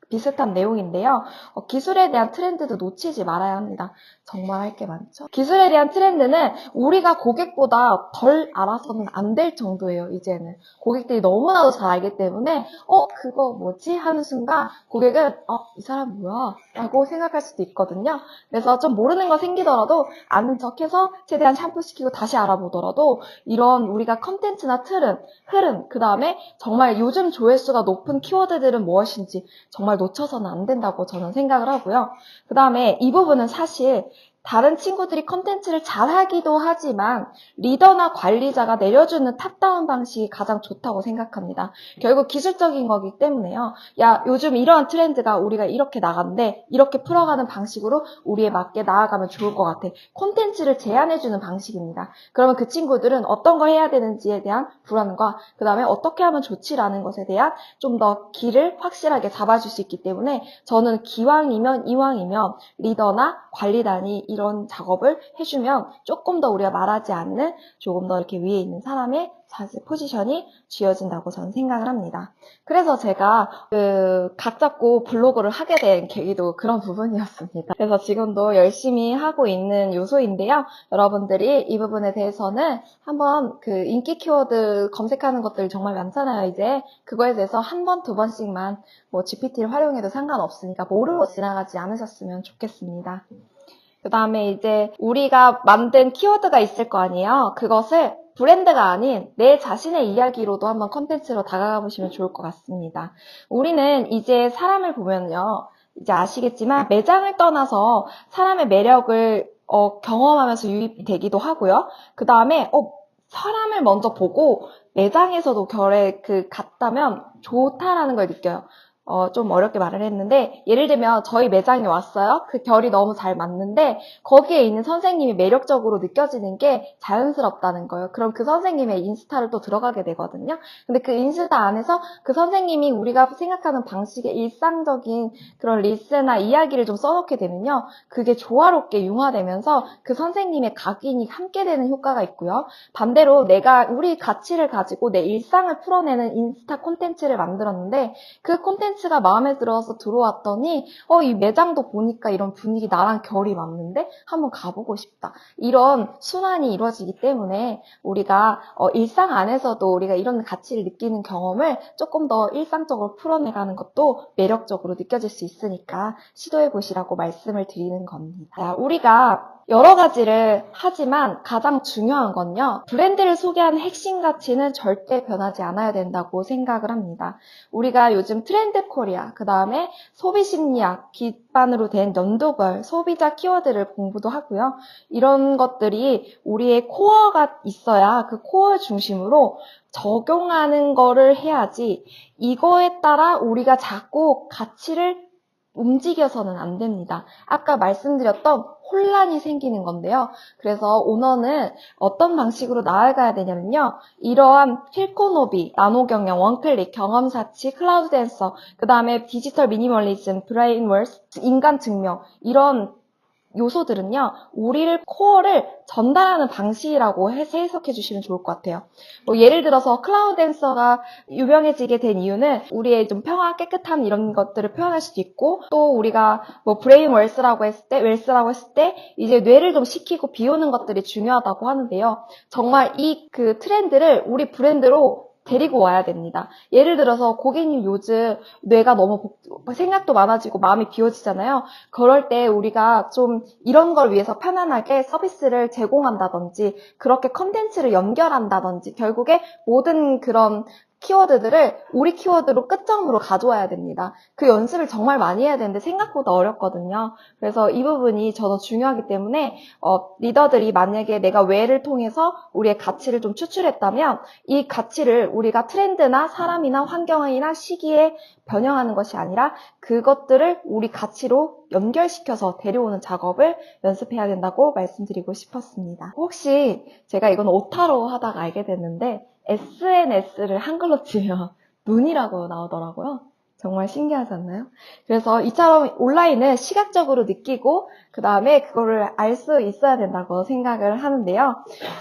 비슷한 내용인데요. 기술에 대한 트렌드도 놓치지 말아야 합니다. 정말 할 게 많죠. 기술에 대한 트렌드는 우리가 고객보다 덜 알아서는 안 될 정도예요, 이제는. 고객들이 너무나도 잘 알기 때문에 그거 뭐지? 하는 순간 고객은 이 사람 뭐야? 라고 생각할 수도 있거든요. 그래서 좀 모르는 거 생기더라도 아는 척해서 최대한 샴푸시키고 다시 알아보더라도 이런 우리가 컨텐츠나 흐름, 그 다음에 정말 요즘 조회수가 높은 키워드들은 무엇인지 정말 놓쳐서는 안 된다고 저는 생각을 하고요. 그 다음에 이 부분은 사실 다른 친구들이 컨텐츠를 잘하기도 하지만 리더나 관리자가 내려주는 탑다운 방식이 가장 좋다고 생각합니다. 결국 기술적인 거기 때문에요. 야, 요즘 이러한 트렌드가 우리가 이렇게 나간대. 이렇게 풀어가는 방식으로 우리에 맞게 나아가면 좋을 것 같아. 콘텐츠를 제안해주는 방식입니다. 그러면 그 친구들은 어떤 걸 해야 되는지에 대한 불안과 그 다음에 어떻게 하면 좋지라는 것에 대한 좀 더 길을 확실하게 잡아줄 수 있기 때문에 저는 기왕이면 이왕이면 리더나 관리단이 이런 작업을 해주면 조금 더 우리가 말하지 않는 조금 더 이렇게 위에 있는 사람의 포지션이 쥐어진다고 저는 생각을 합니다. 그래서 제가 각 잡고 블로그를 하게 된 계기도 그런 부분이었습니다. 그래서 지금도 열심히 하고 있는 요소인데요. 여러분들이 이 부분에 대해서는 한번 인기 키워드 검색하는 것들이 정말 많잖아요. 이제 그거에 대해서 한 번, 두 번씩만 GPT를 활용해도 상관없으니까 모르고 지나가지 않으셨으면 좋겠습니다. 그 다음에 이제 우리가 만든 키워드가 있을 거 아니에요. 그것을 브랜드가 아닌 내 자신의 이야기로도 한번 컨텐츠로 다가가 보시면 좋을 것 같습니다. 우리는 이제 사람을 보면요. 이제 아시겠지만 매장을 떠나서 사람의 매력을 경험하면서 유입이 되기도 하고요. 그 다음에 사람을 먼저 보고 매장에서도 결에 같다면 좋다라는 걸 느껴요. 좀 어렵게 말을 했는데 예를 들면 저희 매장에 왔어요. 그 결이 너무 잘 맞는데 거기에 있는 선생님이 매력적으로 느껴지는 게 자연스럽다는 거예요. 그럼 그 선생님의 인스타를 또 들어가게 되거든요. 근데 그 인스타 안에서 그 선생님이 우리가 생각하는 방식의 일상적인 그런 릴스나 이야기를 좀 써놓게 되면요. 그게 조화롭게 융화되면서 그 선생님의 각인이 함께 되는 효과가 있고요. 반대로 내가 우리 가치를 가지고 내 일상을 풀어내는 인스타 콘텐츠를 만들었는데 그 콘텐츠가 마음에 들어서 들어왔더니 이 매장도 보니까 이런 분위기 나랑 결이 맞는데 한번 가보고 싶다. 이런 순환이 이루어지기 때문에 우리가 일상 안에서도 우리가 이런 가치를 느끼는 경험을 조금 더 일상적으로 풀어내가는 것도 매력적으로 느껴질 수 있으니까 시도해보시라고 말씀을 드리는 겁니다. 우리가 여러 가지를 하지만 가장 중요한 건요. 브랜드를 소개하는 핵심 가치는 절대 변하지 않아야 된다고 생각을 합니다. 우리가 요즘 트렌드 코리아, 그 다음에 소비 심리학 기반으로 된 연도별 소비자 키워드를 공부도 하고요. 이런 것들이 우리의 코어가 있어야 그 코어 중심으로 적용하는 거를 해야지 이거에 따라 우리가 자꾸 가치를 움직여서는 안 됩니다. 아까 말씀드렸던 혼란이 생기는 건데요. 그래서 오너는 어떤 방식으로 나아가야 되냐면요. 이러한 필코노비, 나노경영, 원클릭, 경험사치, 클라우드 댄서, 그 다음에 디지털 미니멀리즘, 브레인워스, 인간 증명 이런 요소들은요. 우리를 코어를 전달하는 방식이라고 해석해 주시면 좋을 것 같아요. 예를 들어서 클라우드 댄서가 유명해지게 된 이유는 우리의 좀 평화, 깨끗함 이런 것들을 표현할 수도 있고 또 우리가 브레인 웰스라고 했을 때 이제 뇌를 좀 식히고 비우는 것들이 중요하다고 하는데요. 정말 이 트렌드를 우리 브랜드로 데리고 와야 됩니다. 예를 들어서 고객님 요즘 뇌가 너무 생각도 많아지고 마음이 비워지잖아요. 그럴 때 우리가 좀 이런 걸 위해서 편안하게 서비스를 제공한다든지 그렇게 컨텐츠를 연결한다든지 결국에 모든 그런 키워드들을 우리 키워드로 끝점으로 가져와야 됩니다. 그 연습을 정말 많이 해야 되는데 생각보다 어렵거든요. 그래서 이 부분이 저도 중요하기 때문에 리더들이 만약에 내가 왜를 통해서 우리의 가치를 좀 추출했다면 이 가치를 우리가 트렌드나 사람이나 환경이나 시기에 변형하는 것이 아니라 그것들을 우리 가치로 연결시켜서 데려오는 작업을 연습해야 된다고 말씀드리고 싶었습니다. 혹시 제가 이건 오타로 하다가 알게 됐는데 SNS를 한글로 치면 눈이라고 나오더라고요. 정말 신기하지 않나요? 그래서 이처럼 온라인은 시각적으로 느끼고 그 다음에 그거를 알 수 있어야 된다고 생각을 하는데요.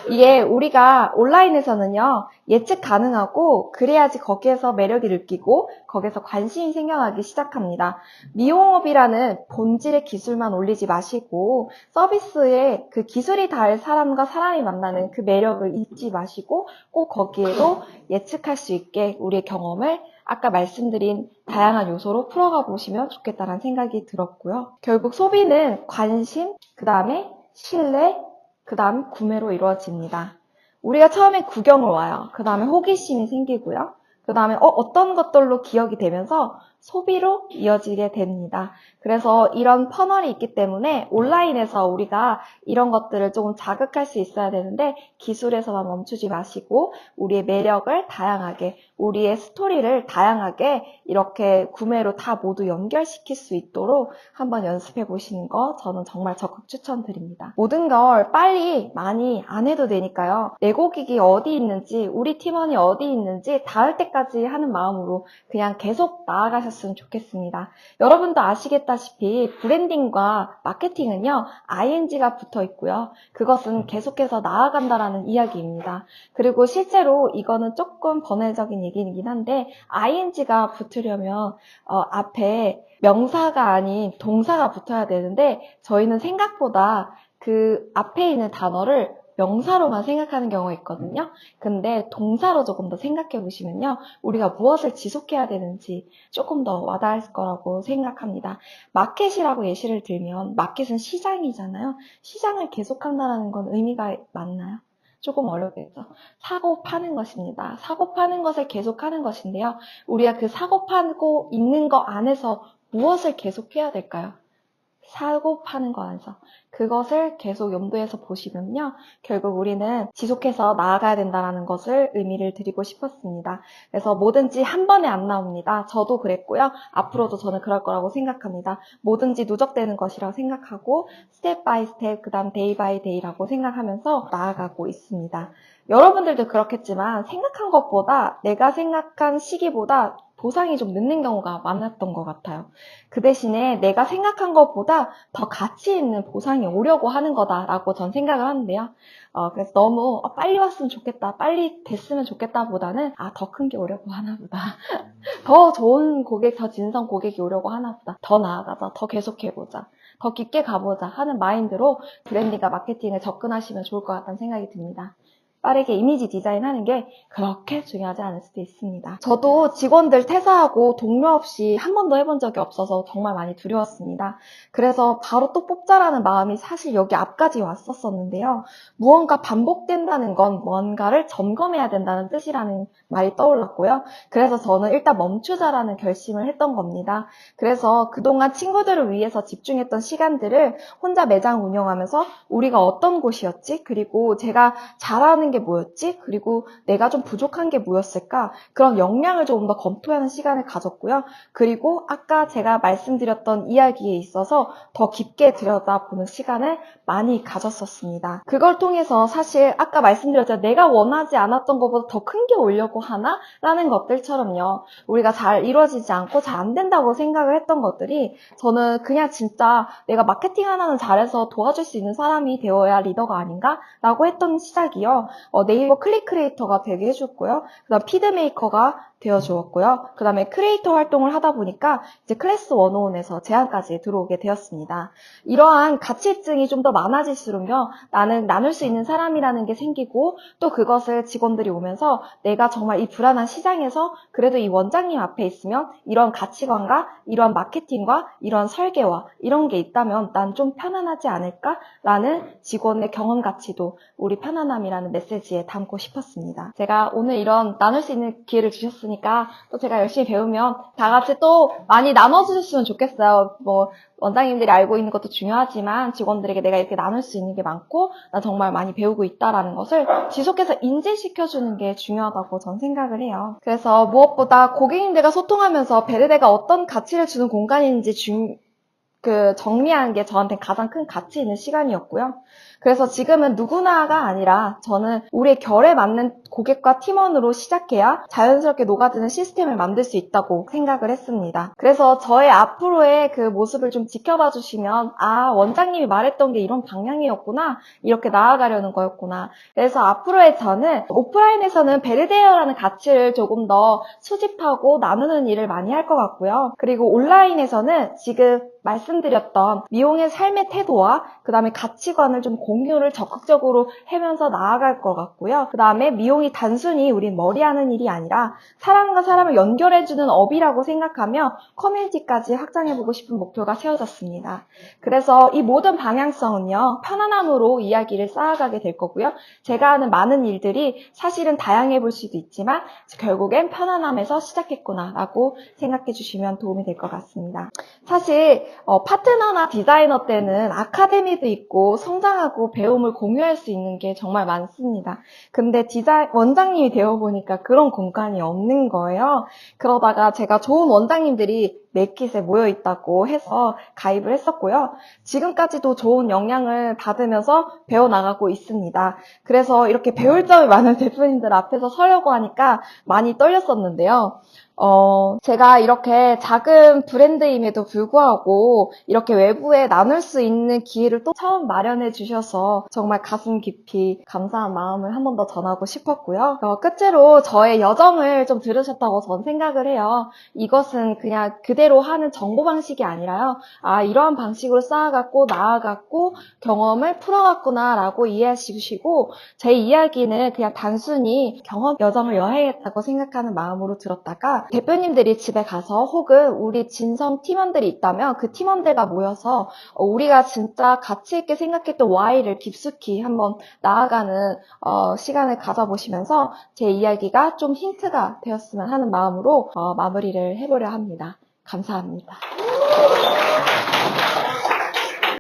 이게 우리가 온라인에서는요. 예측 가능하고 그래야지 거기에서 매력이 느끼고 거기에서 관심이 생겨나기 시작합니다. 미용업이라는 본질의 기술만 올리지 마시고 서비스에 그 기술이 닿을 사람과 사람이 만나는 그 매력을 잊지 마시고 꼭 거기에도 예측할 수 있게 우리의 경험을 아까 말씀드린 다양한 요소로 풀어가 보시면 좋겠다는 생각이 들었고요. 결국 소비는 관심, 그 다음에 신뢰, 그 다음 구매로 이루어집니다. 우리가 처음에 구경을 와요. 그 다음에 호기심이 생기고요. 그 다음에 어떤 것들로 기억이 되면서 소비로 이어지게 됩니다. 그래서 이런 퍼널이 있기 때문에 온라인에서 우리가 이런 것들을 조금 자극할 수 있어야 되는데 기술에서만 멈추지 마시고 우리의 매력을 다양하게, 우리의 스토리를 다양하게 이렇게 구매로 다 모두 연결시킬 수 있도록 한번 연습해 보시는 거 저는 정말 적극 추천드립니다. 모든 걸 빨리 많이 안 해도 되니까요. 내 고객이 어디 있는지, 우리 팀원이 어디 있는지 닿을 때까지 하는 마음으로 그냥 계속 나아가셨으면 좋겠습니다. 여러분도 아시겠다시피 브랜딩과 마케팅은요, ing가 붙어 있고요. 그것은 계속해서 나아간다라는 이야기입니다. 그리고 실제로 이거는 조금 번외적인 얘기이긴 한데 ing가 붙으려면 앞에 명사가 아닌 동사가 붙어야 되는데 저희는 생각보다 그 앞에 있는 단어를 명사로만 생각하는 경우가 있거든요. 근데 동사로 조금 더 생각해 보시면요. 우리가 무엇을 지속해야 되는지 조금 더 와닿을 거라고 생각합니다. 마켓이라고 예시를 들면 마켓은 시장이잖아요. 시장을 계속한다는 건 의미가 맞나요? 조금 어렵겠죠. 사고 파는 것입니다. 사고 파는 것을 계속하는 것인데요. 우리가 그 사고 파고 있는 거 안에서 무엇을 계속해야 될까요? 사고 파는 거 안에서 그것을 계속 염두에서 보시면요. 결국 우리는 지속해서 나아가야 된다는 것을 의미를 드리고 싶었습니다. 그래서 뭐든지 한 번에 안 나옵니다. 저도 그랬고요. 앞으로도 저는 그럴 거라고 생각합니다. 뭐든지 누적되는 것이라고 생각하고 스텝 바이 스텝, 그 다음 데이 바이 데이라고 생각하면서 나아가고 있습니다. 여러분들도 그렇겠지만 생각한 것보다 내가 생각한 시기보다 보상이 좀 늦는 경우가 많았던 것 같아요. 그 대신에 내가 생각한 것보다 더 가치 있는 보상이 오려고 하는 거다라고 전 생각을 하는데요. 그래서 너무 빨리 왔으면 좋겠다, 빨리 됐으면 좋겠다 보다는 더 큰 게 오려고 하나 보다. 더 좋은 고객, 더 진성 고객이 오려고 하나 보다. 더 나아가자, 더 계속해보자, 더 깊게 가보자 하는 마인드로 브랜딩과 마케팅에 접근하시면 좋을 것 같다는 생각이 듭니다. 빠르게 이미지 디자인하는 게 그렇게 중요하지 않을 수도 있습니다. 저도 직원들 퇴사하고 동료 없이 한 번도 해본 적이 없어서 정말 많이 두려웠습니다. 그래서 바로 또 뽑자라는 마음이 사실 여기 앞까지 왔었었는데요. 무언가 반복된다는 건 뭔가를 점검해야 된다는 뜻이라는 말이 떠올랐고요. 그래서 저는 일단 멈추자라는 결심을 했던 겁니다. 그래서 그동안 친구들을 위해서 집중했던 시간들을 혼자 매장 운영하면서 우리가 어떤 곳이었지? 그리고 제가 잘하는 게 뭐였지? 그리고 내가 좀 부족한 게 뭐였을까? 그런 역량을 조금 더 검토하는 시간을 가졌고요. 그리고 아까 제가 말씀드렸던 이야기에 있어서 더 깊게 들여다보는 시간을 많이 가졌었습니다. 그걸 통해서 사실 아까 말씀드렸잖아요. 내가 원하지 않았던 것보다 더 큰 게 오려고 하나? 라는 것들처럼요. 우리가 잘 이루어지지 않고 잘 안 된다고 생각을 했던 것들이 저는 그냥 진짜 내가 마케팅 하나는 잘해서 도와줄 수 있는 사람이 되어야 리더가 아닌가? 라고 했던 시작이요. 네이버 클릭 크리에이터가 되게 해줬고요. 그다음 피드메이커가 되어주었고요. 그 다음에 크리에이터 활동을 하다 보니까 이제 클래스 101에서 제안까지 들어오게 되었습니다. 이러한 가치증이 좀 더 많아질수록요, 나는 나눌 수 있는 사람이라는 게 생기고, 또 그것을 직원들이 오면서 내가 정말 이 불안한 시장에서 그래도 이 원장님 앞에 있으면 이런 가치관과 이런 마케팅과 이런 설계와 이런 게 있다면 난 좀 편안하지 않을까라는 직원의 경험 가치도 우리 편안함이라는 메시지에 담고 싶었습니다. 제가 오늘 이런 나눌 수 있는 기회를 주셨으니까 또 제가 열심히 배우면 다 같이 또 많이 나눠주셨으면 좋겠어요. 뭐 원장님들이 알고 있는 것도 중요하지만 직원들에게 내가 이렇게 나눌 수 있는 게 많고 나 정말 많이 배우고 있다라는 것을 지속해서 인지시켜주는 게 중요하다고 전 생각을 해요. 그래서 무엇보다 고객님들과 소통하면서 베르데가 어떤 가치를 주는 공간인지 정리하는 게 저한테 가장 큰 가치 있는 시간이었고요. 그래서 지금은 누구나가 아니라 저는 우리의 결에 맞는 고객과 팀원으로 시작해야 자연스럽게 녹아드는 시스템을 만들 수 있다고 생각을 했습니다. 그래서 저의 앞으로의 그 모습을 좀 지켜봐 주시면 원장님이 말했던 게 이런 방향이었구나, 이렇게 나아가려는 거였구나. 그래서 앞으로의 저는 오프라인에서는 베르데어라는 가치를 조금 더 수집하고 나누는 일을 많이 할 것 같고요. 그리고 온라인에서는 지금 말씀드렸던 미용의 삶의 태도와 그 다음에 가치관을 좀 공유를 적극적으로 하면서 나아갈 것 같고요. 그 다음에 미용이 단순히 우린 머리하는 일이 아니라 사람과 사람을 연결해주는 업이라고 생각하며 커뮤니티까지 확장해보고 싶은 목표가 세워졌습니다. 그래서 이 모든 방향성은요, 편안함으로 이야기를 쌓아가게 될 거고요. 제가 하는 많은 일들이 사실은 다양해 볼 수도 있지만 결국엔 편안함에서 시작했구나라고 생각해 주시면 도움이 될 것 같습니다. 사실 파트너나 디자이너 때는 아카데미도 있고 성장하고 배움을 공유할 수 있는 게 정말 많습니다. 근데 원장님이 되어보니까 그런 공간이 없는 거예요. 그러다가 제가 좋은 원장님들이 넷킷에 모여있다고 해서 가입을 했었고요. 지금까지도 좋은 영향을 받으면서 배워나가고 있습니다. 그래서 이렇게 배울 점이 많은 대표님들 앞에서 서려고 하니까 많이 떨렸었는데요. 제가 이렇게 작은 브랜드임에도 불구하고 이렇게 외부에 나눌 수 있는 기회를 또 처음 마련해 주셔서 정말 가슴 깊이 감사한 마음을 한 번 더 전하고 싶었고요. 끝으로 저의 여정을 좀 들으셨다고 전 생각을 해요. 이것은 그냥 그대로 하는 정보 방식이 아니라요. 이러한 방식으로 쌓아갔고 나아갔고 경험을 풀어갔구나 라고 이해하시고 제 이야기는 그냥 단순히 경험 여정을 여행했다고 생각하는 마음으로 들었다가 대표님들이 집에 가서 혹은 우리 진성 팀원들이 있다면 그 팀원들과 모여서 우리가 진짜 가치 있게 생각했던 Y를 깊숙이 한번 나아가는 시간을 가져보시면서 제 이야기가 좀 힌트가 되었으면 하는 마음으로 마무리를 해보려 합니다. 감사합니다.